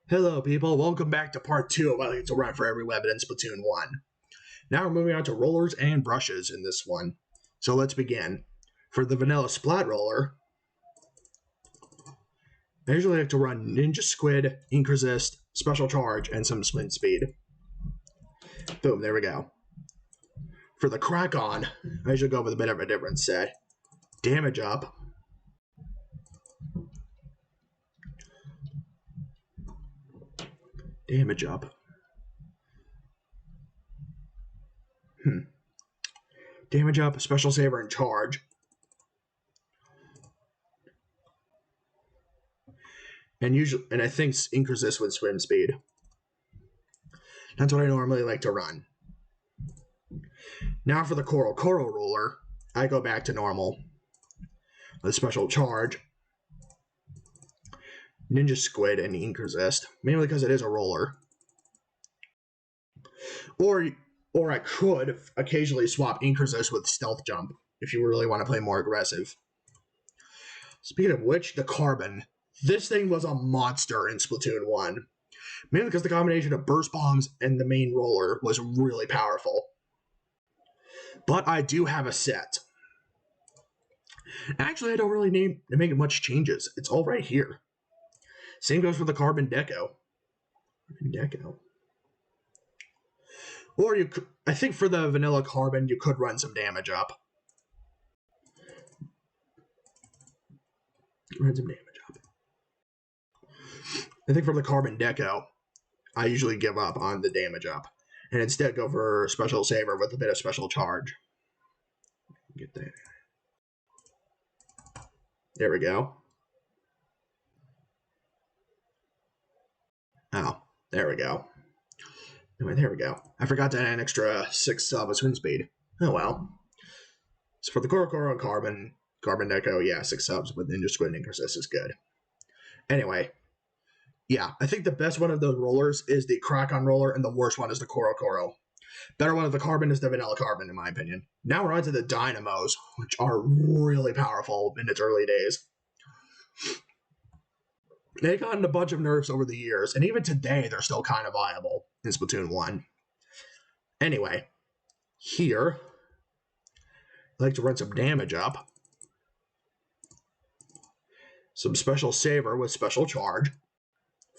Hello people, welcome back to part 2 of I Like to Run for Every Weapon in Splatoon 1. Now we're moving on to rollers and brushes in this one. So let's begin. For the vanilla splat roller, I usually like to run Ninja Squid, Ink Resist, Special Charge, and some Sprint Speed. Boom, there we go. For the crack on, I usually go with a bit of a different set. Damage up. Damage up. Damage up, Special Saver, and Charge. And I think Ink Resist with Swim Speed. That's what I normally like to run. Now for the Coral roller, I go back to normal. With Special Charge, Ninja Squid, and Ink Resist, mainly because it is a roller. Or I could occasionally swap Ink Resist with Stealth Jump if you really want to play more aggressive. Speaking of which, the Carbon. This thing was a monster in Splatoon 1. Mainly because the combination of burst bombs and the main roller was really powerful. But I do have a set. Actually, I don't really make much changes. It's all right here. Same goes for the Carbon Deco. Or I think for the vanilla Carbon, you could run some damage up. I think for the Carbon Deco, I usually give up on the damage up and instead go for Special Saver with a bit of Special Charge. Get that. There we go. Oh, there we go. Anyway, there we go. I forgot to add an extra 6 sub of swim speed. Oh well. So for the Coral and Carbon Deco, yeah, 6 subs with Ninja Squid and Ink Resist is good. Anyway, yeah, I think the best one of those rollers is the Crack-On roller, and the worst one is the Coral. Better one of the Carbon is the Vanilla Carbon, in my opinion. Now we're on to the Dynamos, which are really powerful in its early days. They've gotten a bunch of nerfs over the years, and even today they're still kind of viable in Splatoon 1. Anyway, here, I like to run some damage up. Some Special Saver with Special Charge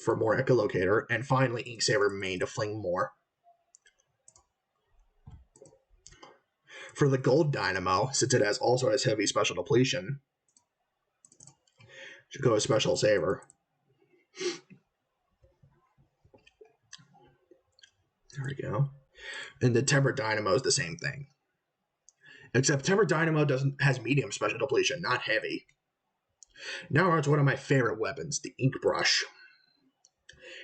for more Echolocator, and finally Ink Saver main to fling more. For the Gold Dynamo, since it also has heavy Special Depletion, should go with Special Saver. There we go. And the Temper Dynamo is the same thing. Except Temper Dynamo has medium Special Depletion, not heavy. Now we're on to one of my favorite weapons, the Ink Brush.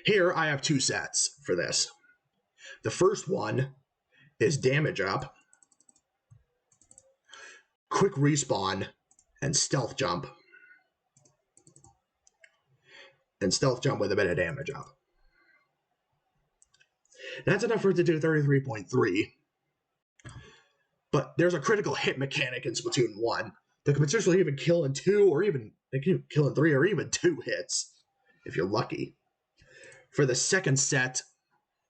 Here I have 2 sets for this. The first one is Damage Up, Quick Respawn, and Stealth Jump. And Stealth Jump with a bit of damage up. That's enough for it to do 33.3. But there's a critical hit mechanic in Splatoon 1 that can potentially even kill in 2 or even kill in 3 or even 2 hits, if you're lucky. For the second set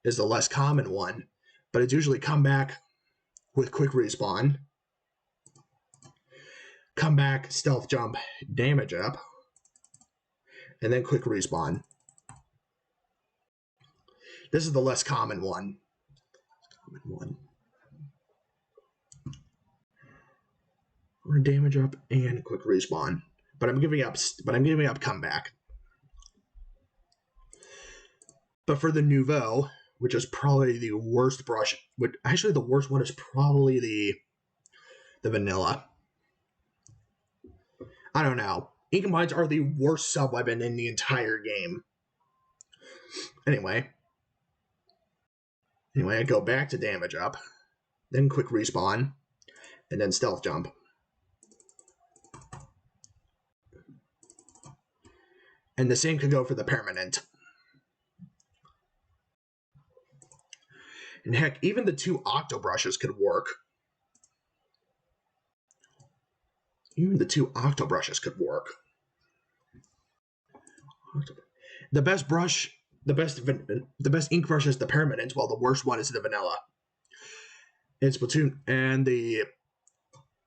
is the less common one, but it's usually Comeback with Quick Respawn, Comeback, Stealth Jump, Damage Up, and then Quick Respawn. This is the less common one. Or Damage Up and Quick Respawn. But I'm giving up Comeback. But for the Nouveau, which is probably the worst brush, actually the worst one is probably the Vanilla. I don't know. Ink Mines are the worst sub-weapon in the entire game. Anyway, I go back to Damage Up, then Quick Respawn, and then Stealth Jump. And the same could go for the Permanent. And heck, even the 2 Octo Brushes could work. The best brush the best ink brush is the permanent, while the worst one is the vanilla. It's Splatoon, and the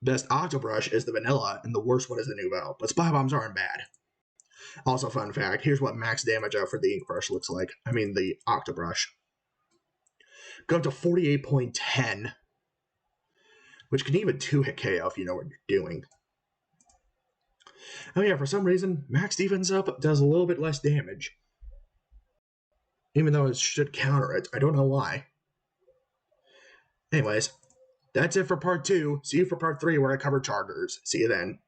best octobrush is the vanilla, and the worst one is the Nouveau. But splat bombs aren't bad. Also, fun fact: here's what max damage out for the ink brush looks like. I mean, the octobrush. Go up to 48.10, which can even 2-hit KO if you know what you're doing. Oh yeah, for some reason, max defense up does a little bit less damage. Even though it should counter it. I don't know why. Anyways, that's it for part 2. See you for part 3 where I cover chargers. See you then.